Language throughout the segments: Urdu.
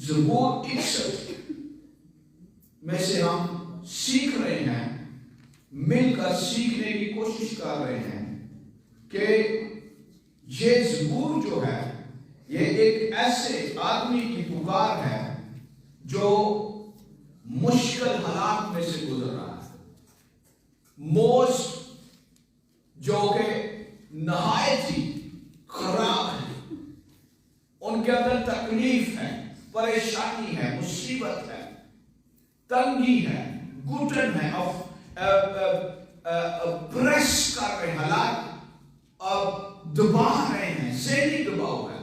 زبور 61 میں سے ہم سیکھ رہے ہیں، مل کر سیکھنے کی کوشش کر رہے ہیں کہ یہ زبور جو ہے یہ ایک ایسے آدمی کی پکار ہے جو مشکل حالات میں سے گزر رہا ہے، موج جو کہ نہایت ہی خراب ہے، ان کے اندر تکلیف ہے، پریشانی ہے، مصیبت ہے، تنگی ہے، گھٹن ہے، پریس کر رہے ہیں، حالات دبا رہے ہیں، ذہنی دباؤ ہے،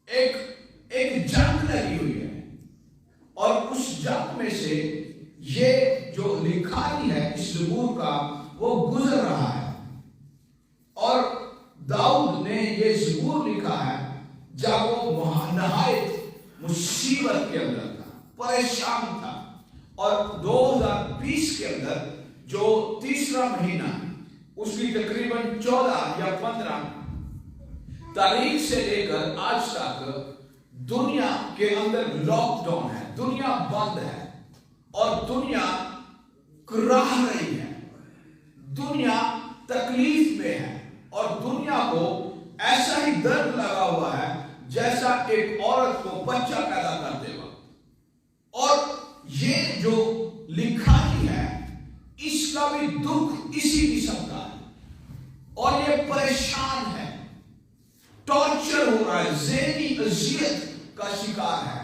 ایک جنگ لگی ہوئی ہے، اور اس جنگ میں سے یہ جو لکھانی ہے اس زبور کا وہ گزر رہا ہے۔ اور داؤد نے یہ زبور لکھا ہے جب وہ نہایت مصیبت کے اندر تھا، پریشان تھا، اور 2020 کے اندر جو تیسرا مہینہ اس کی تقریباً 14 یا 15 تاریخ سے لے کر آج تک دنیا کے اندر لاک ڈاؤن ہے، دنیا بند ہے، اور دنیا کراہ رہی ہے، دنیا تکلیف میں ہے، اور دنیا کو ایسا ہی درد لگا ہوا ہے جیسا ایک عورت کو بچہ پیدا کرتے وقت۔ اور یہ جو لکھانی ہے اس کا بھی دکھ اسی قسم کا ہے، اور یہ پریشان ہے، ٹارچر ہو رہا ہے، ذہنی اذیت کا شکار ہے۔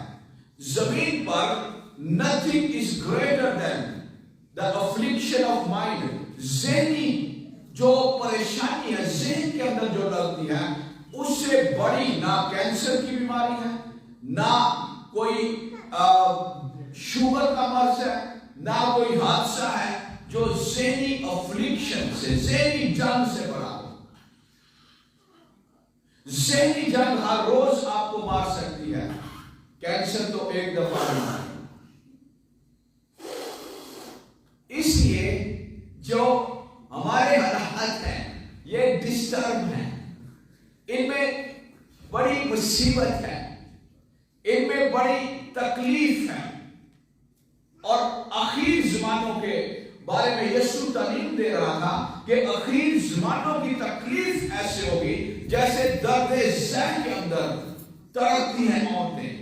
زمین پر nothing is greater than the affliction of mind، ذہنی جو پریشانی ہے ذہن کے اندر جو لگتی ہے اس سے بڑی نہ کینسر کی بیماری ہے، نہ کوئی شوگر کا مرض ہے، نہ کوئی حادثہ ہے جو ذہنی افلکشن سے، ذہنی جنگ سے بڑا ہو۔ ذہنی جنگ ہر روز آپ کو مار سکتی ہے، کینسر تو ایک دفعہ نہیں۔ اس لیے جو ہمارے حالات ہیں یہ ڈسٹرب ہیں، ان میں بڑی مصیبت ہے، ان میں بڑی تکلیف ہے، اور آخری زمانوں کے بارے میں یسوع تعلیم دے رہا تھا کہ آخری زمانوں کی تکلیف ایسے ہوگی جیسے درد ذہن کے اندر تڑپتی ہیں عورتیں،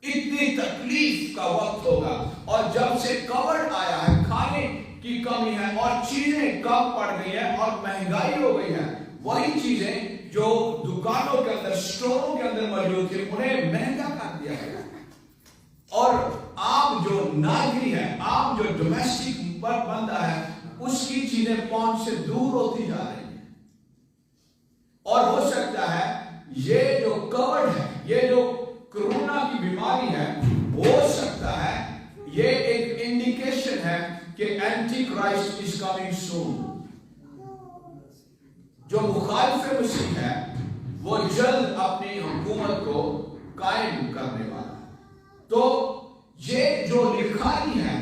اتنی تکلیف کا وقت ہوگا۔ اور جب سے کووڈ آیا ہے، کھانے کی کمی ہے اور چیزیں کم پڑ گئی ہیں اور مہنگائی ہو گئی ہے، وہی چیزیں جو دکانوں کے اندر، اسٹوروں کے اندر موجود تھی انہیں مہنگا کر دیا گیا، اور عام جو ناگری ہے، عام جو ڈومیسٹک بندہ ہے، اس کی چیزیں پہنچ سے دور ہوتی جا رہی ہیں۔ اور ہو سکتا ہے یہ جو کووڈ ہے، یہ جو کرونا کی بیماری ہے، ہو سکتا ہے یہ ایک انڈیکیشن ہے کہ اینٹی کرائسٹ از کمنگ سون۔ جو مخالف مسیح ہے وہ جلد اپنی حکومت کو قائم کرنے والا ہے۔ تو یہ جو لکھانی ہے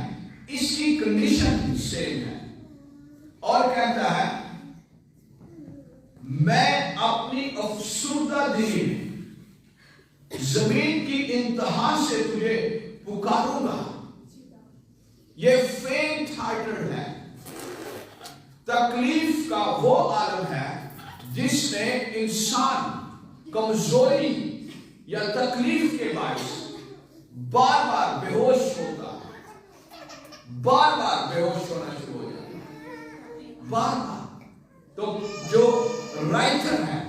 اس کی کنڈیشن سیم ہے، اور کہتا ہے میں اپنی افسردہ دلی میں زمین کی انتہا سے تجھے پکاروں گا۔ یہ فینٹ ہارٹڈ ہے، تکلیف کا وہ عالم ہے جس میں انسان کمزوری یا تکلیف کے باعث بار بار بے ہوش ہوتا ہے، بار بار بے ہوش ہونا شروع ہو جاتا ہے، بار بار۔ تو جو رائٹر ہے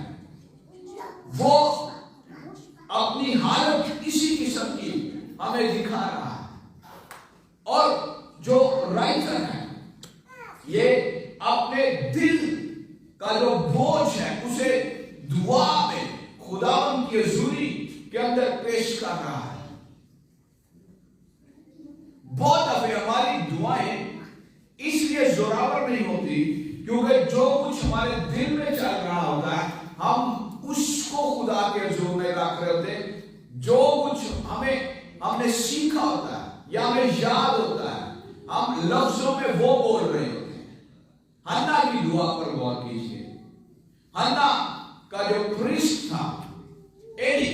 وہ اپنی حالت اسی قسم کی ہمیں دکھا رہا ہے، اور جو رائٹر ہے یہ اپنے دل کا جو بوجھ ہے اسے دعا میں خداوند کی حضوری کے اندر پیش کر رہا ہے۔ بہت دفعہ ہماری دعائیں اس لیے زوراور نہیں ہوتی کیونکہ جو کچھ ہمارے دل میں چل رہا ہوتا ہے ہم اس کو خدا کے حضور میں رکھ رہے ہوتے ہیں، جو کچھ ہم نے سیکھا ہوتا ہے یا ہمیں یاد ہوتا ہے ہم لفظوں میں وہ بول رہے ہوتے ہیں۔ حنا کی دعا پر غور کیجیے، حنا کا جو پریسٹ تھا ایلی،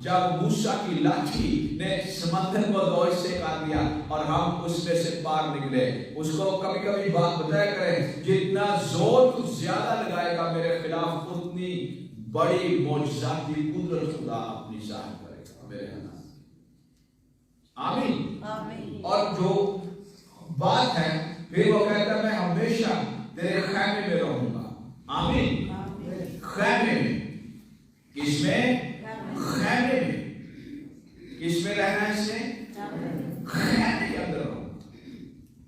جب موسیٰ کی لاٹھی نے سمندر کو دو حصے کر دیا اور ہم اس میں سے پار نکلے. اس کو کبھی کبھی بات بتایا کریں جتنا زور تو زیادہ لگائے گا میرے خلاف اتنی بڑی معجزاتی قدرت خدا اپنی ظاہر کرے گا میرے خلاف. آمین. اور جو بات ہے پھر وہ کہتا ہے میں ہمیشہ تیرے خیمے میں رہوں گا. آمین. خیمے میں. کس میں؟ خیمے میں. کس میں رہنا ہے اس نے؟ خیمے کے اندر رہوں گا.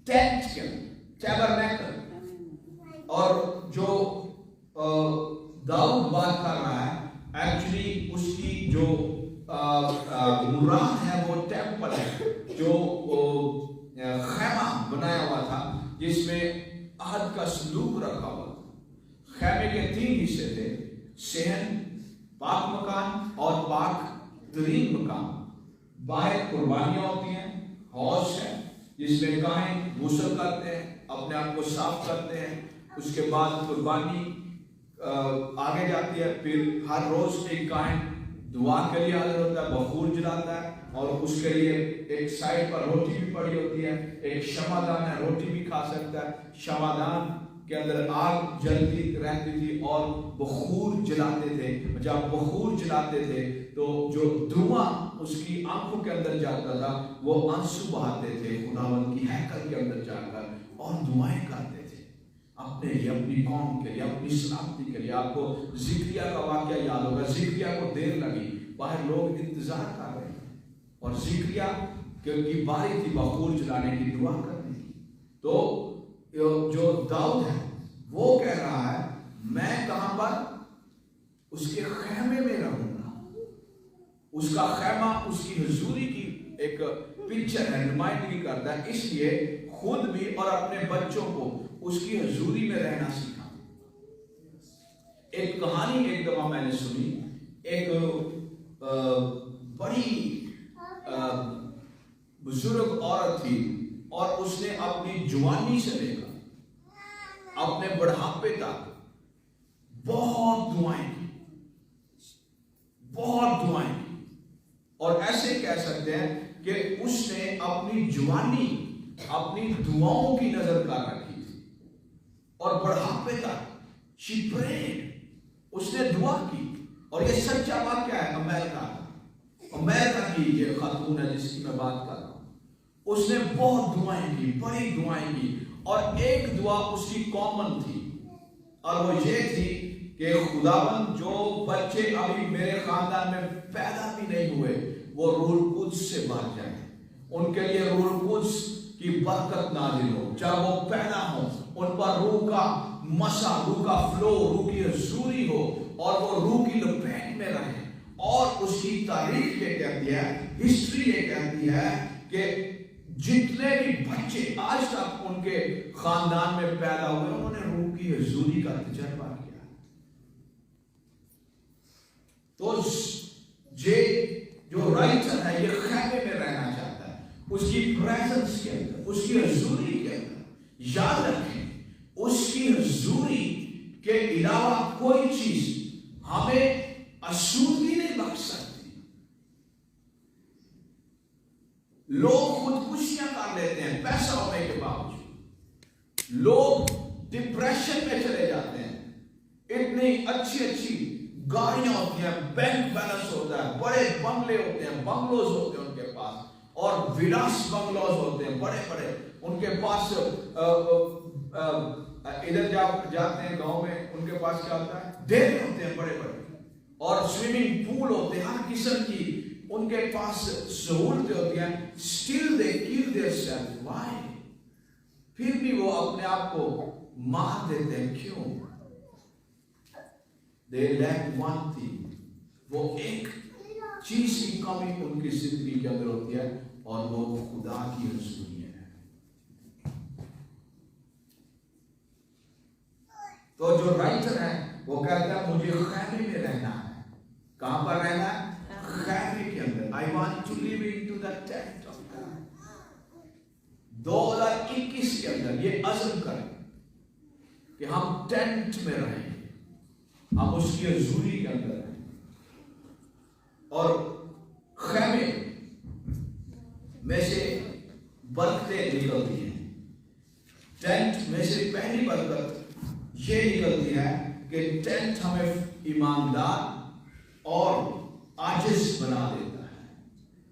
ٹینٹ کے اندر. ٹیبرنیکل. اور جو داؤد بات کر رہا ہے ایکچولی اس کی جو مراد ہے وہ ٹیمپل ہے جو خیمہ بنایا ہوا تھا جس میں عہد کا صندوق رکھا ہوا تھا. خیمے کے 3 حصے تھے. صحن، پاک مکان اور پاک ترین مکان. باہر قربانیاں ہوتی ہیں، حوض ہے جس میں کاہن غسل کرتے ہیں، اپنے آپ کو صاف کرتے ہیں. اس کے بعد قربانی آگے جاتی ہے. پھر ہر روز ایک کاہن دعا کے لیے حاضر ہوتا ہے، بخور جلاتا ہے اور اس کے لیے ایک سائڈ پر روٹی بھی پڑی ہوتی ہے. ایک شمعدان ہے، روٹی بھی کھا سکتا ہے. شمعدان کے اندر آگ جلتی رہتی تھی اور بخور جلاتے تھے. جب بخور جلاتے تھے تو جو دھواں اس کی آنکھوں کے اندر جاتا تھا وہ آنسو بہاتے تھے خداوند کی ہیکل کے اندر جا کر اور دعائیں کرتے تھے اپنے لیے، اپنی قوم کے لیے، اپنی سلامتی کے لیے. آپ کو زکریا کا واقعہ یاد ہوگا. زکریا کو دیر لگی، باہر لوگ انتظار کر رہے ہیں اور زکریا کی باری تھی بخور جلانے کی، دعا کرنے کی. تو جو داؤد ہے وہ کہہ رہا ہے میں کہاں پر؟ اس کے خیمے میں رہوں گا. اس کا خیمہ اس کی حضوری کی ایک پکچر ہے، نمائندگی کرتا ہے. اس لیے خود بھی اور اپنے بچوں کو اس کی حضوری میں رہنا سیکھا. ایک کہانی ایک دفعہ میں نے سنی. ایک بڑی بزرگ عورت تھی اور اس نے اپنی جوانی سے لے کر اپنے بڑھاپے تک بہت دعائیں کی، بہت دعائیں کی. اور ایسے کہہ سکتے ہیں کہ اس نے اپنی جوانی اپنی دعاؤں کی نظر کر رکھی تھی اور بڑھاپے تک she prayed. اس نے دعا کی. اور یہ سچا واقعہ ہے. امریکہ کی یہ خاتون ہے جس کی میں بات کر رہا ہوں. اس نے بہت دعائیں کی، بڑی دعائیں کی. اور ایک دعا اس کی کامن تھی اور وہ یہ تھی کہ خداوند جو بچے ابھی میرے خاندان میں پیدا بھی نہیں ہوئے وہ روح القدس سے بھر جائیں. ان کے لیے روح القدس کی برکت نازل ہو. جب وہ پیدا ہوں ان پر روح کا مسا، روح کا فلو، روح کی حضوری ہو اور وہ روح کی لپیٹ میں رہیں. اور اس کی تاریخ یہ کہتی ہے، ہسٹری یہ کہتی ہے کہ جتنے بھی بچے آج تک ان کے خاندان میں پیدا ہوئے انہوں نے روح کی حضوری کا تجربہ کیا. تو یہ جو رائٹر ہے یہ خیمے میں رہنا چاہتا ہے، اس کی پریزنس کے اندر، اس کی حضوری کے اندر. یاد رکھیں اس کی حضوری کے علاوہ کوئی چیز ہمیں آسودگی نہیں بخش سکتی. لوگ خودکشیاں کر لیتے ہیں پیسہ ہونے کے باوجود. لوگ ڈپریشن میں چلے جاتے ہیں. اتنی اچھی اچھی گاڑیاں ہوتی ہیں، بینک بیلنس ہوتا ہے، بڑے بنگلے ہوتے ہیں، بنگلوز ہوتے ہیں ان کے پاس، اور ولاس بنگلوز ہوتے ہیں بڑے بڑے. ان کے پاس ادھر جاتے ہیں گاؤں میں ان کے پاس کیا ہوتا ہے؟ ڈیرے ہوتے ہیں بڑے بڑے، اور سوئمنگ پول ہوتے ہیں ہر قسم کی ان کے پاس سہولتیں ہوتی ہیں. still they kill themselves. why؟ پھر بھی وہ اپنے آپ کو مار دیتے ہیں. کیوں؟ they lack one thing. وہ ایک چیز کی کمی ان کی زندگی کے اندر ہوتی ہے اور وہ خدا کی حضوری ہے. تو جو رائٹر ہے وہ کہتا ہے مجھے خیمے میں رہنا ہے. کہاں پر رہنا ہے؟ خیمے کے اندر. I want to live into the tent of God. 2021 کے اندر یہ عزم کریں کہ ہم ٹینٹ میں رہیں، ہم اس کی حضوری کے اندر رہیں. اور خیمے میں سے برکتیں نکلتی ہیں. ٹینٹ میں سے پہلی برکت یہ نکلتی ہے کہ ٹینٹ ہمیں ایماندار اور عاجز بنا دیتا ہے.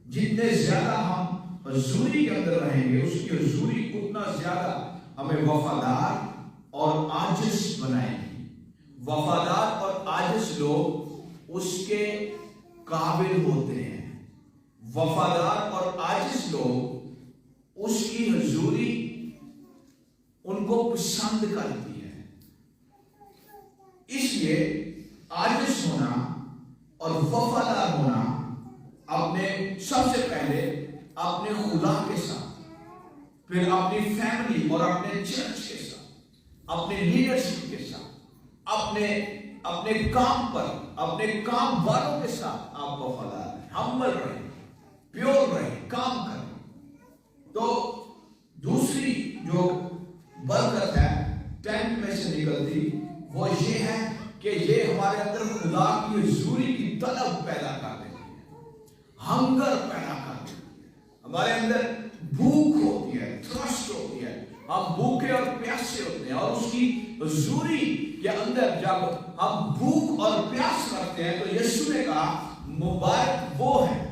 جتنے زیادہ ہم حضوری کے اندر رہیں گے، اس کی حضوری اتنا زیادہ ہمیں وفادار اور عاجز بنائیں گے. وفادار اور عاجز لوگ اس کے قابل ہوتے ہیں. وفادار اور عاجز لوگ اس کی حضوری ان کو پسند کرتی ہے. اس لیے عاجز ہونا اور وفادار ہونا اپنے سب سے پہلے اپنے خدا کے ساتھ، پھر اپنی فیملی اور اپنے چرچ کے ساتھ، اپنے لیڈرشپ کے ساتھ، اپنے کام پر، اپنے کام والوں کے ساتھ آپ وفادار رہیں، ہمبل رہیں، پیور رہیں، کام کریں. تو دوسری جو برکت ہے ٹینٹ میں سے نکلتی وہ یہ ہے کہ یہ ہمارے اندر خدا کی حضوری کی طلب پیدا کر دیتی ہے، ہنگر پیدا کر دیتی ہے. ہمارے اندر بھوک ہوتی ہے، تھرسٹ ہوتی ہے، ہم بھوکے اور پیاسے ہوتے ہیں. اور اس کی حضوری کے اندر جب ہم بھوک اور پیاس رکھتے ہیں تو یسوع نے کہا مبارک وہ ہے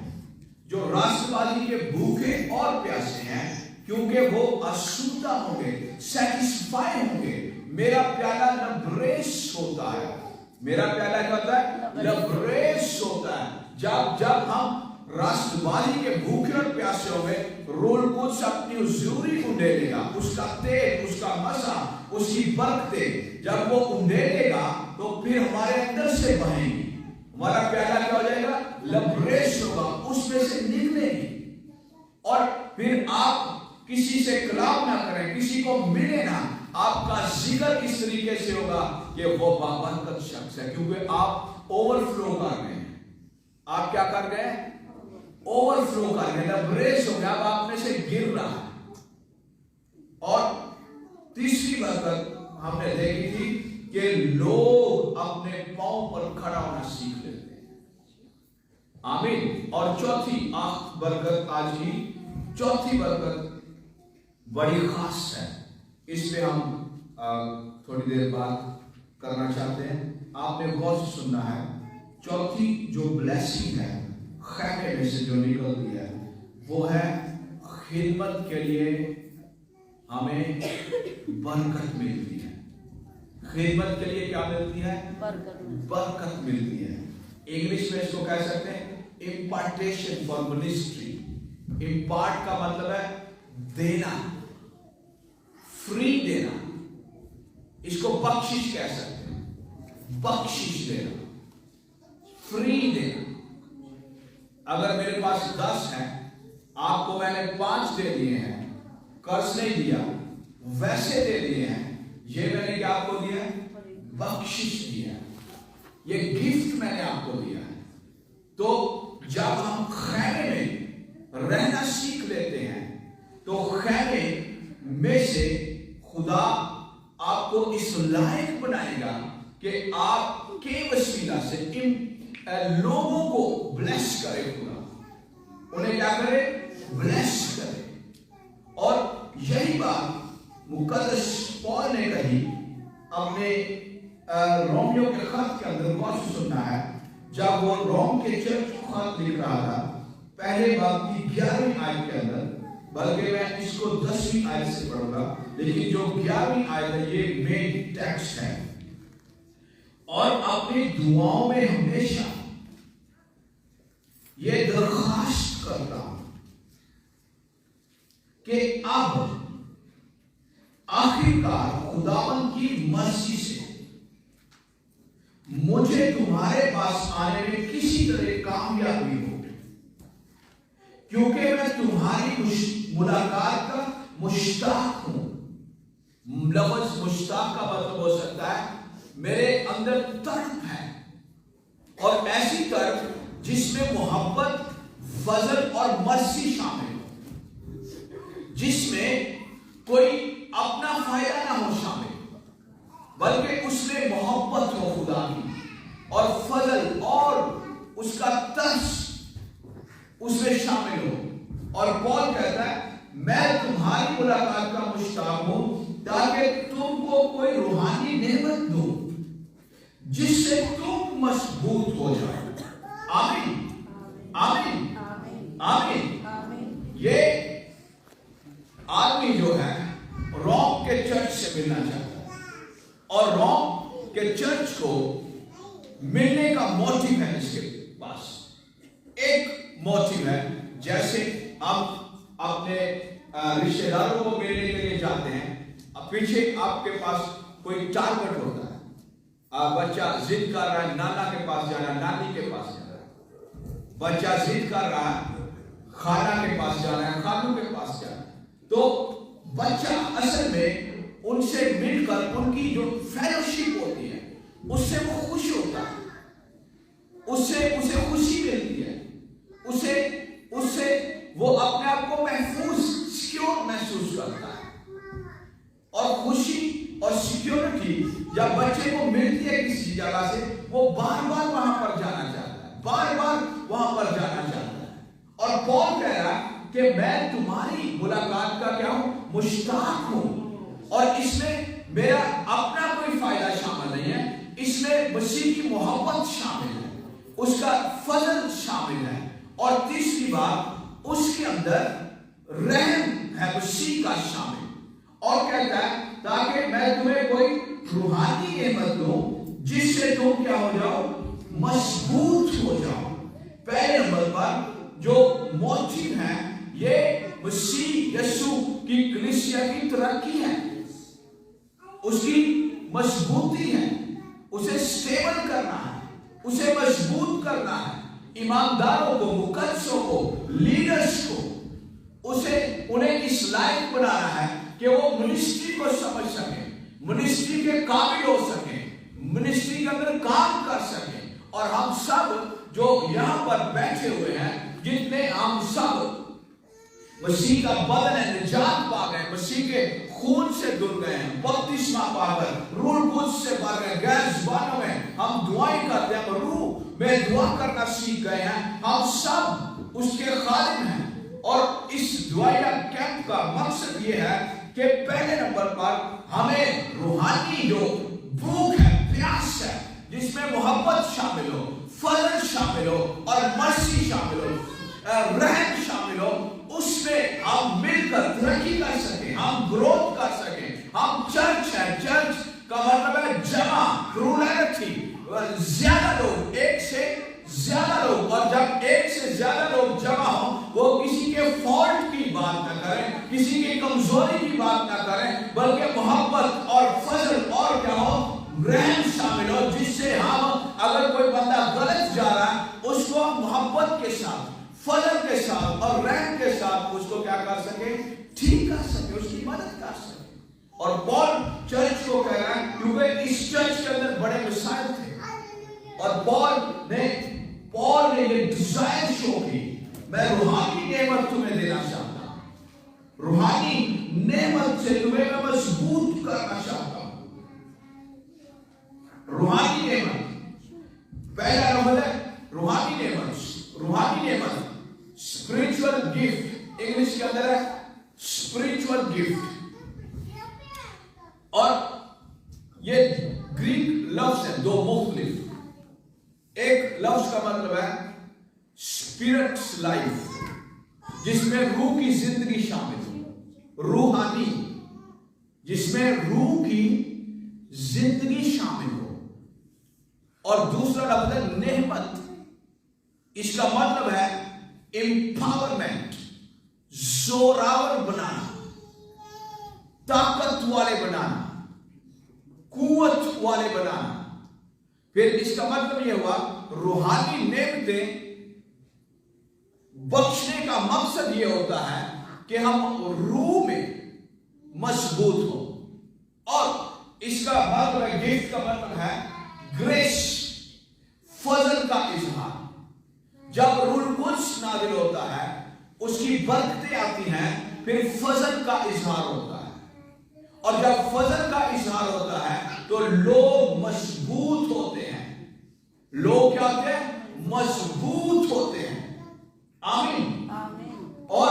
جو راست بازی کے بھوکے اور پیاسے ہیں، کیونکہ وہ آسودہ ہوں گے، سیٹسفائی ہوں گے. میرا پیالہ لبریز ہوتا ہے. میرا پیالہ کیا ہوتا ہے؟ لبریز ہوتا ہے. جب ہم راست بازی کے بھوکے اور پیاسے ہوں گے، روح القدس اپنی حضوری انڈیلے گا. اس کا تیل، اس کا مزہ، اس کی برکتیں جب وہ انڈیلے گا تو پھر ہمارے اندر سے بہیں گی. ہمارا پیالہ کیا ہو جائے گا؟ لبریز ہوگا، اس میں سے نکلے گی. اور پھر آپ کسی سے کلام نہ کریں، کسی کو ملے نہ. آپ کا ذکر اس طریقے سے ہوگا کہ وہ بابرکت شخص ہے، کیونکہ آپ اوور فلو کر گئے ہیں. آپ کیا کر گئے؟ اوور فلو کر گئے، لبریز ہو گیا، اب آپ میں سے گر رہا ہے. اور تیسری برکت ہم نے دیکھی تھی کہ لوگ اپنے پاؤں پر کھڑا ہونا سیکھ لیتے ہیں. آمین. اور چوتھی برکت آج کی چوتھی برکت بڑی خاص ہے. اس پہ ہم تھوڑی دیر بات کرنا چاہتے ہیں. آپ نے غور سے سننا ہے. چوتھی جو بلیسنگ ہے خیمے میں سے جو نکلتی ہے وہ ہے خدمت کے لیے ہمیں برکت ملتی ہے. خدمت کے لیے کیا ملتی ہے؟ برکت ملتی ہے. انگلش میں اس کو کہہ سکتے ہیں امپارٹیشن فار منسٹری. امپارٹ کا مطلب ہے دینا، فری دینا. اس کو بخشش کہہ سکتے ہیں. بخشش دینا، فری دینا. اگر میرے پاس 10 ہے، آپ کو میں نے 5 دے دیے ہیں، قرض نہیں دیا، ویسے دے دیے ہیں. یہ میں نے کیا آپ کو دیا ہے؟ بخشش دیا ہے. یہ گفٹ میں نے آپ کو دیا ہے. تو جب ہم خیمے میں رہنا سیکھ لیتے ہیں تو خیمے میں سے خدا آپ کو اس لائق بنائے گا کہ آپ کے وسیلہ سے ان لوگوں کو بلیس کرے. خدا انہیں کیا کرے؟ بلیس کرے. اور یہی بات مقدس پال نے کہی اپنے رومیو کے خط کے اندر. غور سے سننا ہے. جب وہ روم کے چرچ کو خط لکھ رہا تھا پہلے باب کی 11ویں آیت کے اندر، بلکہ میں اس کو 10ویں آیت سے پڑھوں گا، لیکن جو 11ویں آیت ہے یہ مین ٹیکسٹ ہے. اور اپنی دعاؤں میں ہمیشہ یہ درخواست کرتا ہوں کہ اب آخرکار خداوند کی مرضی سے مجھے تمہارے پاس آنے میں کسی طرح کامیابی ہو، کیونکہ میں تمہاری ملاقات کا مشتاق ہوں. لفظ مشتاق کا مطلب ہو سکتا ہے میرے اندر تڑپ ہے، اور ایسی تڑپ جس میں محبت، فضل اور مرضی شامل ہو، جس میں کوئی اپنا فائدہ نہ ہو شامل، بلکہ اس میں محبت ہو خدا کی، اور فضل اور اس کا ترس، اور پال کہتا ہے میں تمہاری ملاقات کا مشتاق ہوں تاکہ تم کو کوئی روحانی نعمت دوں جس سے تم مضبوط ہو جاؤ۔ آمین آمین آمین۔ یہ آدمی جو ہے روم کے چرچ سے ملنا چاہتا ہے اور روم کے چرچ کو ملنے کا موٹیو ہے اس کے پاس۔ ایک موٹیو ہے جیسے ہم اپنے رشتہ داروں کو ملنے کے لیے جاتے ہیں، پیچھے آپ کے پاس کوئی ٹارگٹ ہوتا ہے، بچہ ضد کر رہا ہے نانا کے پاس جانا، نانی کے پاس جانا، بچہ ضد کر رہا ہے خالہ کے پاس جانا ہے، خالو کے پاس جانا ہے، تو بچہ اصل میں ان سے مل کر ان کی جو فیلوشپ ہوتی ہے اس سے وہ خوش ہوتا ہے، اسے خوشی ملتی ہے، اسے وہ اپنے آپ کو محفوظ سیکیور محسوس کرتا ہے۔ اور خوشی اور سیکیورٹی جب بچے کو ملتی ہے کسی جگہ سے، وہ بار بار وہاں پر جانا چاہتا ہے، بار بار وہاں پر جانا چاہتا ہے۔ اور پال کہہ رہا ہے کہ میں تمہاری ملاقات کا کیا ہوں؟ مشتاق ہوں، اور اس میں میرا اپنا کوئی فائدہ شامل نہیں ہے، اس میں مسیح کی محبت شامل ہے، اس کا فضل شامل ہے، اور تیسری بات اس کے اندر رحم ہے مسیح کا شامل۔ اور کہتا ہے تاکہ میں تمہیں کوئی روحانی نعمت دوں جس سے تم کیا ہو جاؤ؟ مضبوط ہو جاؤ۔ پہلے نمبر پر جو موٹیو ہے یہ مسیح یسوع کی کلیسیا کی ترقی ہے، اس کی مضبوطی ہے، اسے سٹیبل کرنا ہے، اسے مضبوط کرنا ہے، ایمانداروں کو، مقدسوں کو، لیڈرز کو، انہیں اس لائق بنانا ہے کہ وہ منسٹری کو سمجھ سکیں، منسٹری کے قابل ہو سکیں، منسٹری کے اندر کام کر سکیں۔ اور ہم سب جو یہاں پر بیٹھے ہوئے ہیں، جتنے ہم سب مسیح کا بدن ہے، نجات پا گئے، مسیح کے خون سے دھل گئے ہیں، بپتسمہ پا کر روح القدس سے بھر گئے، غیر زبانوں میں ہم دعائیں کرتے ہیں، روح میں دعا کرنا سیکھ گئے ہیں، ہم سب اس کے خادم ہیں۔ اور اس دعائیہ کیمپ کا مقصد یہ ہے کہ پہلے نمبر پر ہمیں روحانی جو بھوک ہے، پیاس ہے، جس میں محبت شامل ہو، فضل شامل ہو، اور مرسی شامل ہو، رحم شامل ہو، اس میں ہم مل کر ترقی کر سکیں، ہم گروتھ کر سکیں۔ ہم چرچ ہے، چرچ کا مطلب ہے جمع، پلورلٹی، زیادہ لوگ، ایک سے زیادہ لوگ، اور جب ایک سے زیادہ لوگ جمع ہوں وہ کسی کے فالٹ کی بات نہ کریں، کسی کی کمزوری کی بات نہ کریں، بلکہ محبت اور فضل اور کیا ہو؟ رحم شامل ہو، جس سے ہم اگر کوئی بندہ غلط جا رہا ہے اس کو محبت کے ساتھ، فضل کے ساتھ اور رحم کے ساتھ اس کو کیا کر سکے؟ ٹھیک کر سکے، اس کی مدد کر سکے۔ اور پال چرچ کو کہہ رہا ہے کیونکہ اس چرچ کے اندر بڑے مسائل تھے، اور پال نے یہ ڈیزائر شو کی، میں روحانی نعمت تمہیں دینا چاہتا ہوں، روحانی نعمت سے تمہیں میں مضبوط کرنا چاہتا ہوں۔ روحانی نعمت، پہلا لفظ ہے روحانی نعمت، روحانی نعمت، اسپرچول گفٹ، انگلش کے اندر ہے اسپرچول گفٹ، اور یہ گریک لفظ ہے، دو مختلف، ایک لفظ کا مطلب ہے اسپرٹس لائف، جس میں روح کی زندگی شامل ہو، روحانی جس میں روح کی زندگی شامل ہو، اور دوسرا لفظ ہے نعمت، اس کا مطلب ہے امپاورمنٹ، زوراور بنانا، طاقت والے بنانا، قوت والے بنانا۔ پھر اس کا مطلب یہ ہوا روحانی نعمتیں بخشنے کا مقصد یہ ہوتا ہے کہ ہم روح میں مضبوط ہوں، اور اس کا مطلب ہے، گفٹ کا مطلب ہے گریس، فضل کا اظہار۔ جب روح القدس نازل ہوتا ہے اس کی برکتیں آتی ہیں، پھر فضل کا اظہار ہوتا ہے، اور جب فضل کا اظہار ہوتا ہے تو لوگ مضبوط ہوتے ہیں، لوگ کیا ہوتے ہیں؟ مضبوط ہوتے ہیں۔ آمین۔ اور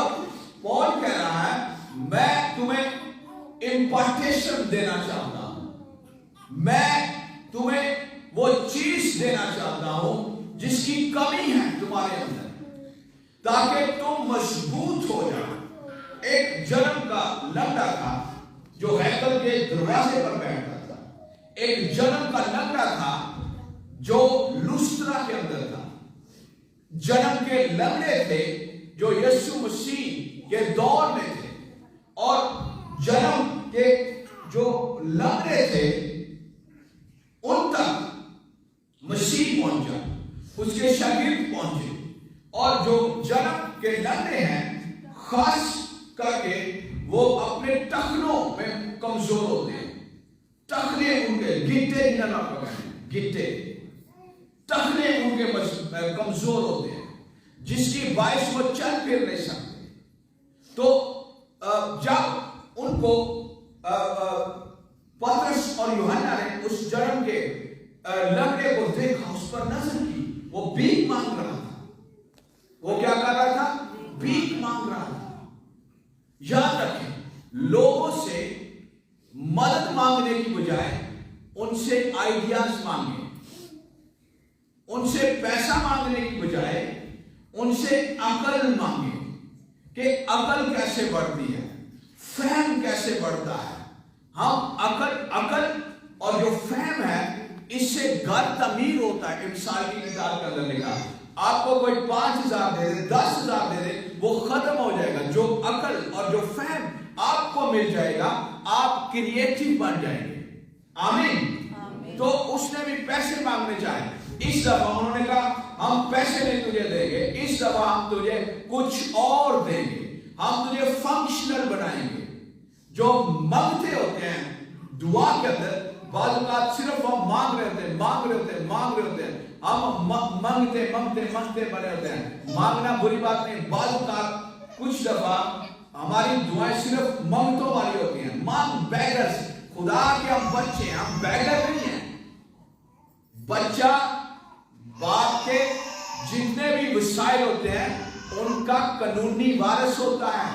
چیز دینا چاہتا ہوں جس کی کمی ہے تمہارے اندر، تاکہ تم مضبوط ہو جاؤ۔ ایک جنم کا لنگڑا تھا جو ہیکل کے دروازے پر بیٹھتا تھا، ایک جنم کا لنگڑا تھا جو لسترا کے اندر تھا، جنم کے لنگڑے تھے جو یسوع مسیح کے دور میں تھے، اور جنم کے جو لنگڑے تھے ان تک مسیح پہنچا، اس کے شاگرد پہنچے، اور جو جنم کے لنگڑے ہیں خاص کر کے وہ اپنے ٹخنوں میں کمزور ہوتے ہیں، ٹخنے ان کے گٹے گٹے ٹخنے ان کے کمزور ہوتے ہیں، جس کی باعث وہ چل پھر نہیں سکتے۔ تو جب ان کو پترس اور یوحنا نے اس جنم کے لنگڑے کو دیکھا، اس پر نظر کی، وہ بھیک مانگ رہا تھا۔ وہ کیا کر رہا تھا؟ بھیک مانگ رہا تھا۔ یاد رکھیں، لوگوں سے مدد مانگنے کی بجائے ان سے آئیڈیاز مانگیں، ان سے پیسہ مانگنے کی بجائے ان سے عقل مانگیں کہ عقل کیسے بڑھتی ہے، فہم کیسے بڑھتا ہے۔ ہم عقل اور جو فہم ہے اس سے گھر تعمیر ہوتا ہے۔ مثال کی کتاب کے اندر لکھا، آپ کو کوئی 5,000 دے دے، 10,000 دے دے، وہ ختم ہو جائے گا۔ جو عقل اور جو فہم آپ کو مل جائے گا، آپ کریٹیو بن جائیں گے۔ آمین۔ تو اس نے بھی پیسے مانگنے چاہے، اس دفعہ انہوں نے کہا ہم پیسے نہیں تجھے دیں گے، اس دفعہ ہم تجھے کچھ اور دیں گے، ہم تجھے فنکشنل بنائیں گے۔ جو مانگتے ہوتے ہیں دعا کے اندر، بعض اوقات صرف ہم مانگ رہے ہوتے ہیں، ہم مانگتے بنے ہوتے ہیں۔ مانگنا بری بات نہیں، بعض اوقات کچھ دفعہ ہماری دعائیں صرف منگتوں والی ہوتی ہیں، بیگرز۔ خدا کے ہم بچے ہیں، ہم بیگر نہیں ہیں۔ بچہ باپ کے جتنے بھی وسائل ہوتے ہیں ان کا قانونی وارث ہوتا ہے۔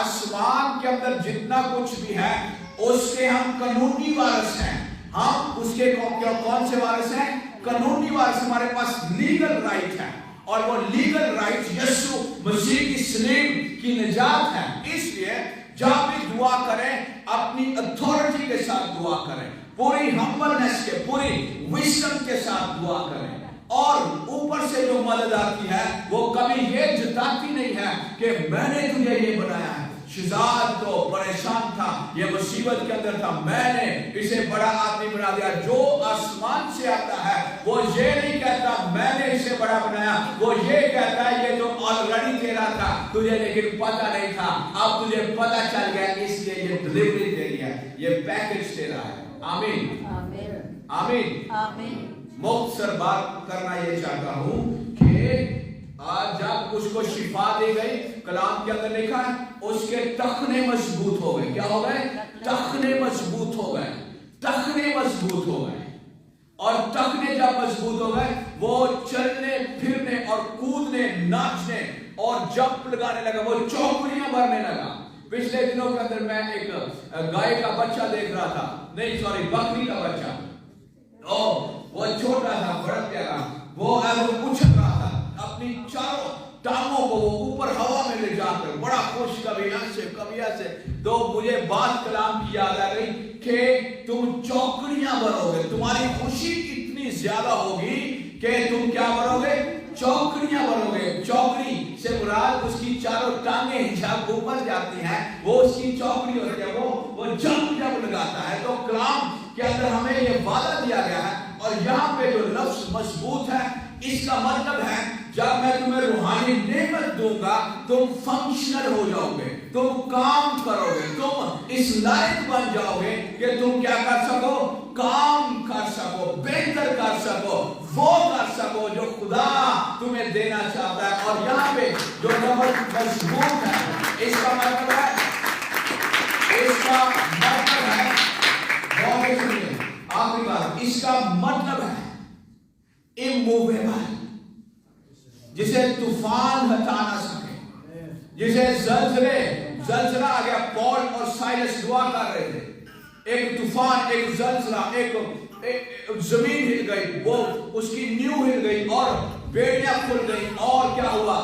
آسمان کے اندر جتنا کچھ بھی ہے اس کے ہم قانونی وارث ہیں۔ ہم اس کے کون سے وارث ہیں؟ قانونی وارث۔ ہمارے پاس لیگل رائٹ ہے، اور وہ لیگل رائٹ یسوع مسیح کی صلیب کی نجات ہے۔ اس لیے جب بھی دعا کریں اپنی اتھارٹی کے ساتھ دعا کریں، پوری ہمبلنس کے، پوری وزڈم کے ساتھ دعا کریں، اور اوپر سے جو مدد آتی ہے وہ کبھی یہ جتاتی نہیں ہے کہ میں نے تجھے یہ بنایا ہے۔ شہزاد تو پریشان تھا، یہ مصیبت کے اندر تھا، میں نے اسے بڑا آدمی بنا دیا۔ جو آسمان سے آتا ہے وہ یہ نہیں کہتا میں نے اسے بڑا بنایا، وہ یہ کہتا ہے یہ تو آلریڈی تیرا تھا، تجھے لیکن پتہ نہیں تھا، اب تجھے پتہ چل گیا، اس لیے یہ ڈلیوری تیری ہے، یہ پیکج تیرا ہے۔ آمین آمین آمین۔ مختصر بات کرنا یہ چاہتا ہوں کہ آج جب اس کو شفا دی گئی، کلام کے اندر لکھا ہے اس کے ٹخنے مضبوط ہو گئے۔ کیا ہو گئے؟ ٹخنے مضبوط ہو گئے، ٹخنے مضبوط ہو گئے۔ اور ٹخنے جب مضبوط ہو گئے وہ چلنے پھرنے اور کودنے، ناچنے اور جمپ لگانے لگا، وہ چوکڑیاں بھرنے لگا۔ پچھلے دنوں کے اندر میں ایک گائے کا بچہ دیکھ رہا تھا، نہیں سوری بکری کا بچہ، وہ چھوٹا تھا، بڑا پیارا، وہ اچھل رہا تھا اپنی چاروں ٹانگوں کو وہ اوپر ہوا میں لے جا کر، بڑا خوش، کبھی ایسے کبھی ایسے۔ تو مجھے بات کلام کی یاد آ گئی کہ تم چوکڑیاں بھرو گے، تمہاری خوشی اتنی زیادہ ہوگی کہ تم کیا بھرو گے؟ چوکڑیاں بھرو گے۔ چوکڑی سے مراد اس کی چاروں ٹانگیں جب اوپر جاتی ہیں وہ اس کی چوکڑی ہوتی ہے، وہ جب لگاتا ہے۔ تو کلام کے اندر ہمیں یہ وعدہ دیا گیا ہے، اور یہاں پہ جو لفظ مضبوط ہے اس کا مطلب ہے جب میں تمہیں روحانی نعمت دوں گا تم فنکشنل ہو جاؤ گے، تم کام کرو گے، تم اس لائق بن جاؤ گے کہ تم کیا کر سکو؟ کام کر سکو، بہتر کر سکو، وہ کر سکو جو خدا تمہیں دینا چاہتا ہے۔ اور یہاں پہ جو لفظ مضبوط ہے اس کا مطلب ہے آخری بات، اس کا مطلب ہے اموویبل، جسے طوفان ہٹا نہ سکے، جسے زلزلہ آ گیا۔ پال اور سائلس دعا کر رہے تھے، ایک طوفان، ایک زلزلہ، ایک زمین ہل گئی، وہ اس کی نیو ہل گئی اور بیڑیاں کھل گئی اور کیا ہوا؟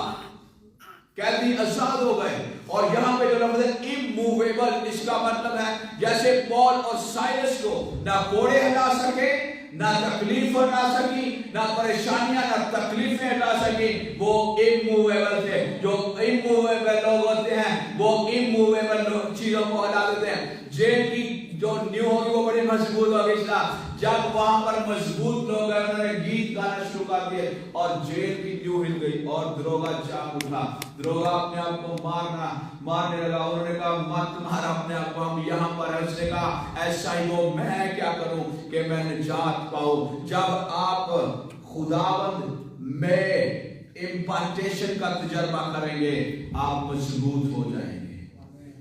قیدی آزاد ہو گئے. اور یہاں پہ جو لفظ ہے immovable، اس کا مطلب ہے جیسے پال اور سائلس کو نہ کوڑے ہلا سکے، نہ تکلیف ہٹا سکی، نہ پریشانیاں نہ تکلیفیں ہٹا سکی، وہ immovable تھے. جو immovable لوگ ہوتے ہیں وہ immovable چیزوں کو ہٹا دیتے ہیں. جیل کی جو نیو ہوگی وہ بڑی مضبوط ہوگی. جب وہاں پر مضبوط لوگ ہیں انہوں نے گیت گانا شروع کر دیے اور جیل کی نیو ہل گئی اور دروگا جاگ اٹھا. دروگا اپنے آپ کو مارنے لگا. انہوں نے کہا مت مار اپنے آپ کو، ہم یہاں پر ہے. اس نے کہا ایسا ہی ہو، میں کیا کروں کہ میں نجات پاؤں. جب آپ خداوند میں امپارٹیشن کا تجربہ کریں گے آپ مضبوط ہو جائیں گے،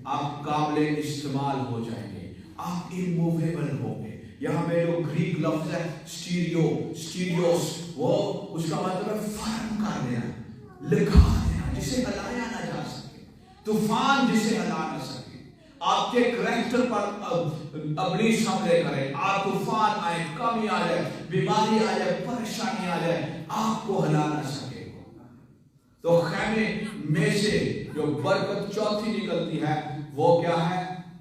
آپ قابل استعمال ہو جائیں گے، آپ اموویبل ہوں گے. یہاں پہ جو گریک لفظ ہے سٹیریوس، وہ اس کا مطلب ہے فرم کر دینا، لکھا دینا، جسے ہلایا نہ جا سکے، طوفان جسے ہلا نہ سکے. آپ کے کریکٹر پر ابلیس حملے کرے، آپ طوفان آئے، کمی آ جائے، بیماری آ جائے، پریشانی آ جائے، آپ کو ہلا نہ سکے. تو خیمے میں سے جو برکت چوتھی نکلتی ہے وہ کیا ہے؟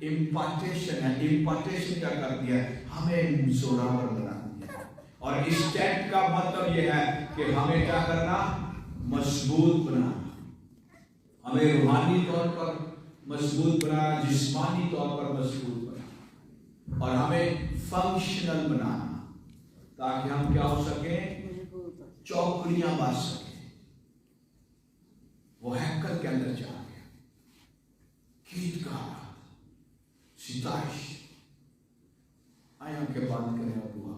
امپارٹیشن ہے. امپارٹیشن کیا کرتی ہے؟ ہمیں زوراور بناتی ہے. اور اس ٹینٹ کا مطلب یہ ہے کہ ہمیں کیا کرنا؟ مضبوط بنانا. ہمیں روحانی طور پر مضبوط بنانا، جسمانی طور پر مضبوط بنانا، اور ہمیں فنکشنل بنانا تاکہ ہم کیا ہو سکیں؟ چوکڑیاں باندھ سکیں. وہ ہیکل کے اندر جا گیا، گیت گا رہا، ستائش. آئیں آنکھیں بند کریں اور دعا